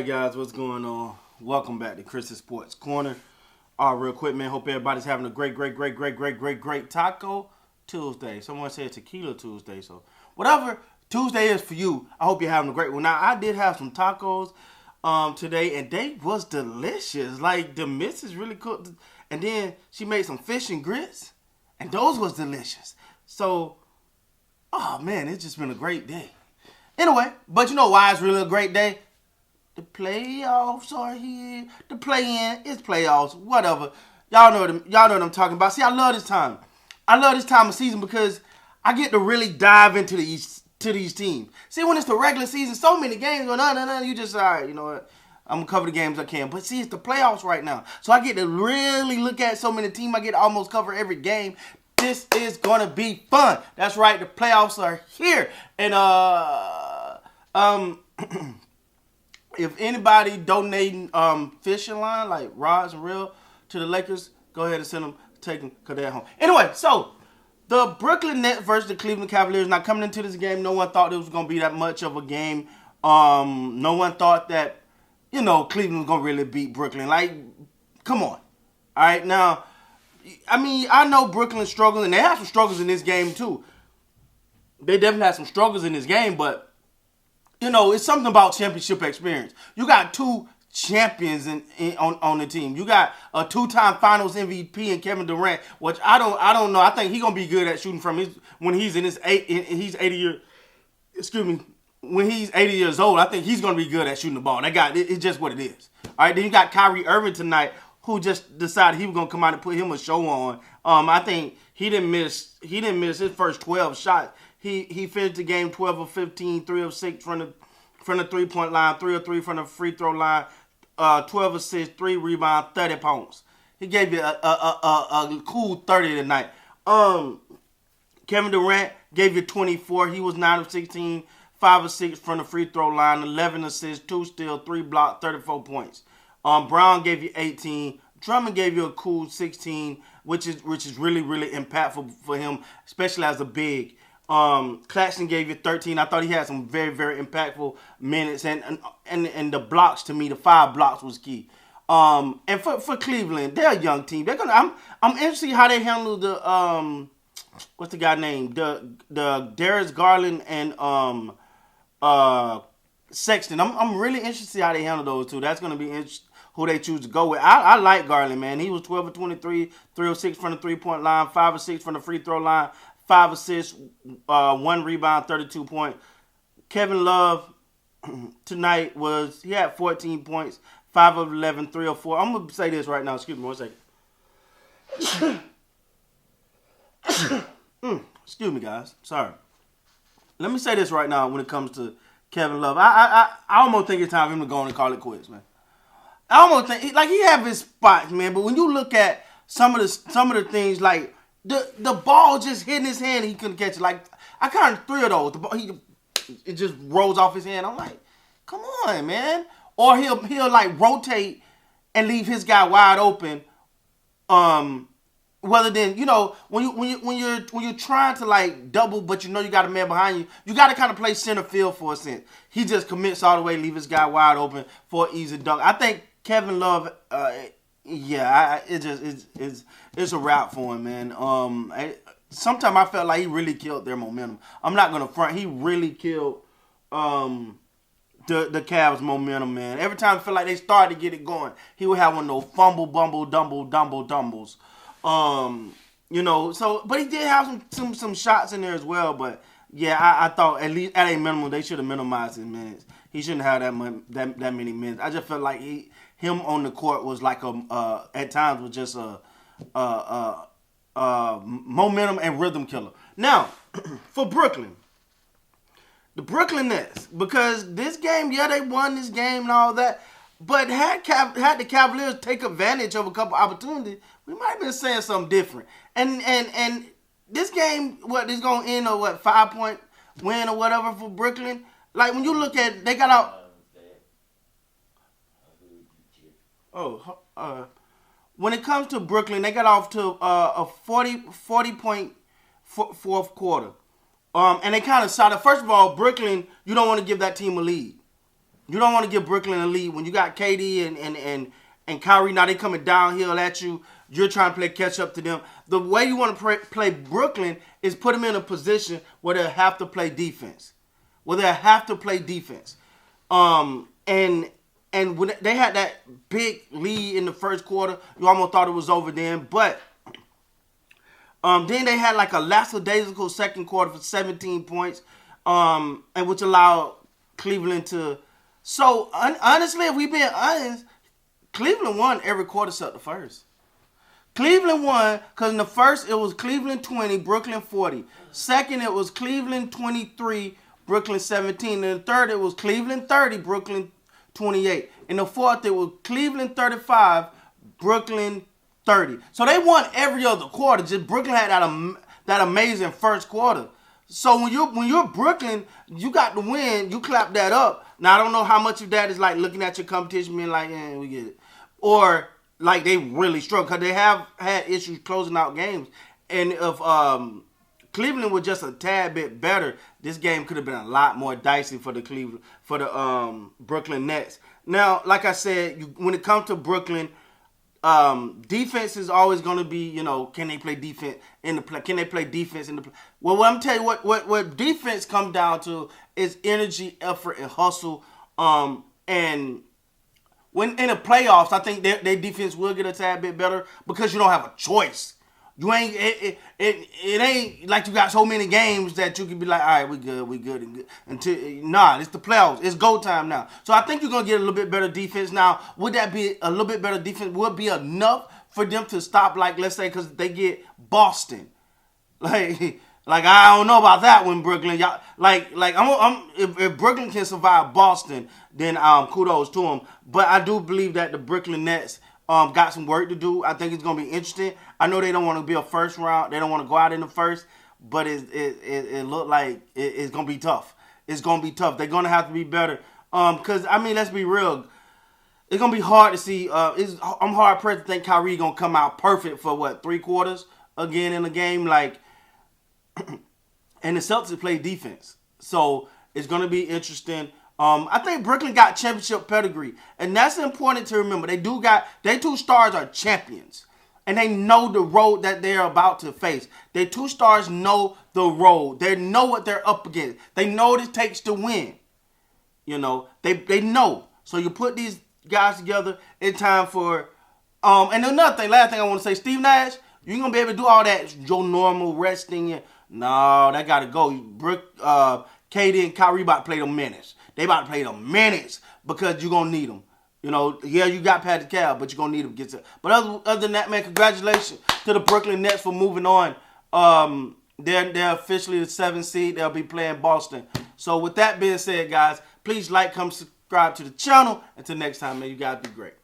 Hey guys, what's going on? Welcome back to Chris's Sports Corner. Real quick, man. Hope everybody's having a great Taco Tuesday. Someone said Tequila Tuesday, so whatever Tuesday is for you, I hope you're having a great one. Now, I did have some tacos today, and they was delicious. Like the missus really cooked, and then she made some fish and grits, and those was delicious. So, oh man, it's just been a great day. Anyway, but you know why it's really a great day? The playoffs are here. The play-in, it's playoffs, whatever. Y'all know them. Y'all know what I'm talking about. See, I love this time. I love this time of season because I get to really dive into these teams. See, when it's the regular season, so many games going on, you just, all right, you know what? I'm going to cover the games I can. But see, it's the playoffs right now. So I get to really look at so many teams. I get to almost cover every game. This is going to be fun. That's right. The playoffs are here. And, if anybody donating fishing line like rods and reel to the Lakers, go ahead and send them, take them, because they're at home. Anyway, so the Brooklyn Nets versus the Cleveland Cavaliers. Now, coming into this game, no one thought it was going to be that much of a game. No one thought that, Cleveland was going to really beat Brooklyn. Like, come on. All right, now, I mean, I know Brooklyn struggles, and they have some struggles in this game, too. They definitely have some struggles in this game, but it's something about championship experience. You got two champions on the team. You got a two-time Finals MVP in Kevin Durant, which I don't know. I think he's gonna be good at shooting from when he's in his he's 80 years. Excuse me. When he's 80 years old, I think he's gonna be good at shooting the ball. It's just what it is. All right. Then you got Kyrie Irving tonight, who just decided he was gonna come out and put him a show on. I think he didn't miss his first 12 shots. He finished the game 12 of 15, 3 of 6 from the three-point line, 3 of 3 from the free throw line, 12 assists, 3 rebounds, 30 points. He gave you a cool 30 tonight. Kevin Durant gave you 24. He was 9 of 16, 5 of 6 from the free throw line, 11 assists, 2 steals, 3 blocks, 34 points. Brown gave you 18. Drummond gave you a cool 16, which is really, really impactful for him, especially as a big. Claxton gave you 13. I thought he had some very, very impactful minutes, and the blocks, to me, the 5 blocks was key. And for Cleveland, they're a young team. I'm interested how they handle the what's the guy name? The Darius Garland and Sexton. I'm really interested to see how they handle those two. That's gonna be interesting who they choose to go with. I like Garland, man. He was 12 of 23, 3 of 6 from the 3-point line, 5 of 6 from the free throw line, 5 assists, 1 rebound, 32 points. Kevin Love tonight he had 14 points, 5 of 11, 3 of 4. I'm going to say this right now. Excuse me 1 second. Excuse me, guys. Sorry. Let me say this right now when it comes to Kevin Love. I almost think it's time for him to go on and call it quits, man. I almost think, he have his spots, man, but when you look at some of the things, like, the ball just hit in his hand, he couldn't catch it. Like, I counted 3 of those. The ball, it just rolls off his hand. I'm like, come on, man. Or he'll like rotate and leave his guy wide open. Rather than when you're trying to like double, but you got a man behind you, you got to kind of play center field for a sense. He just commits all the way, leave his guy wide open for an easy dunk. I think Kevin Love. It's a wrap for him, man. Sometimes I felt like he really killed their momentum. I'm not gonna front. He really killed the Cavs' momentum, man. Every time I feel like they started to get it going, he would have one of those fumble, bumble, dumbles. So but he did have some shots in there as well. But yeah, I thought at least at a minimum they should have minimized his minutes. He shouldn't have that many minutes. I just felt like him on the court was like at times was just a momentum and rhythm killer. Now, for Brooklyn, the Brooklyn Nets, because this game, they won this game and all that, but had the Cavaliers take advantage of a couple opportunities, we might have been saying something different. And this game, is going to end a 5-point win or whatever for Brooklyn. Like when you look at, they got out. When it comes to Brooklyn, they got off to a 40-point fourth quarter. And they kind of started. First of all, Brooklyn, you don't want to give that team a lead. You don't want to give Brooklyn a lead when you got KD and Kyrie. Now they coming downhill at you. You're trying to play catch up to them. The way you want to play Brooklyn is put them in a position where they have to play defense. And when they had that big lead in the first quarter, you almost thought it was over then. But then they had like a lackadaisical second quarter for 17 points, and which allowed Cleveland to. So honestly, if we being honest, Cleveland won every quarter except the first. Cleveland won because in the first it was Cleveland 20, Brooklyn 40. Second it was Cleveland 23, Brooklyn 17. In the third it was Cleveland 30, Brooklyn 28. In the fourth it was Cleveland 35, Brooklyn 30. So they won every other quarter. Just Brooklyn had that amazing first quarter. So when you're Brooklyn, you got the win. You clap that up. Now I don't know how much of that is like looking at your competition, being like, we get it, or like they really struggle because they have had issues closing out games. And if Cleveland was just a tad bit better, this game could have been a lot more dicey for the Brooklyn Nets. Now, like I said, when it comes to Brooklyn, defense is always going to be, can they play defense in the play? Can they play defense in the play? Well, I'm telling you what defense comes down to is energy, effort, and hustle. And when in the playoffs, I think their defense will get a tad bit better because you don't have a choice. You ain't it ain't like you got so many games that you can be like, all right, we good and good. It's the playoffs. It's go time now. So I think you're gonna get a little bit better defense now. Would that be a little bit better defense? Would be enough for them to stop, like, let's say, because they get Boston, like I don't know about that one, Brooklyn. Y'all, if Brooklyn can survive Boston, then kudos to them. But I do believe that the Brooklyn Nets got some work to do. I think it's gonna be interesting. I know they don't want to be a first round. They don't want to go out in the first, but it looked like it's gonna be tough. It's gonna be tough. They're gonna have to be better. Because let's be real. It's gonna be hard to see. I'm hard pressed to think Kyrie gonna come out perfect for 3 quarters again in the game. And the Celtics play defense, so it's gonna be interesting. I think Brooklyn got championship pedigree, and that's important to remember. Their 2 stars are champions, and they know the road that they're about to face. Their 2 stars know the road. They know what they're up against. They know what it takes to win. They know. So you put these guys together in time for. And another thing, last thing I want to say, Steve Nash, you ain't gonna be able to do all that your normal resting. No, that gotta go. KD and Kyrie about to play them minutes. They about to play them minutes because you're gonna need them. You got Patrick Cal, but you're gonna need them. But other than that, man, congratulations to the Brooklyn Nets for moving on. They're officially the 7th seed. They'll be playing Boston. So with that being said, guys, please like, comment, subscribe to the channel. Until next time, man, you guys be great.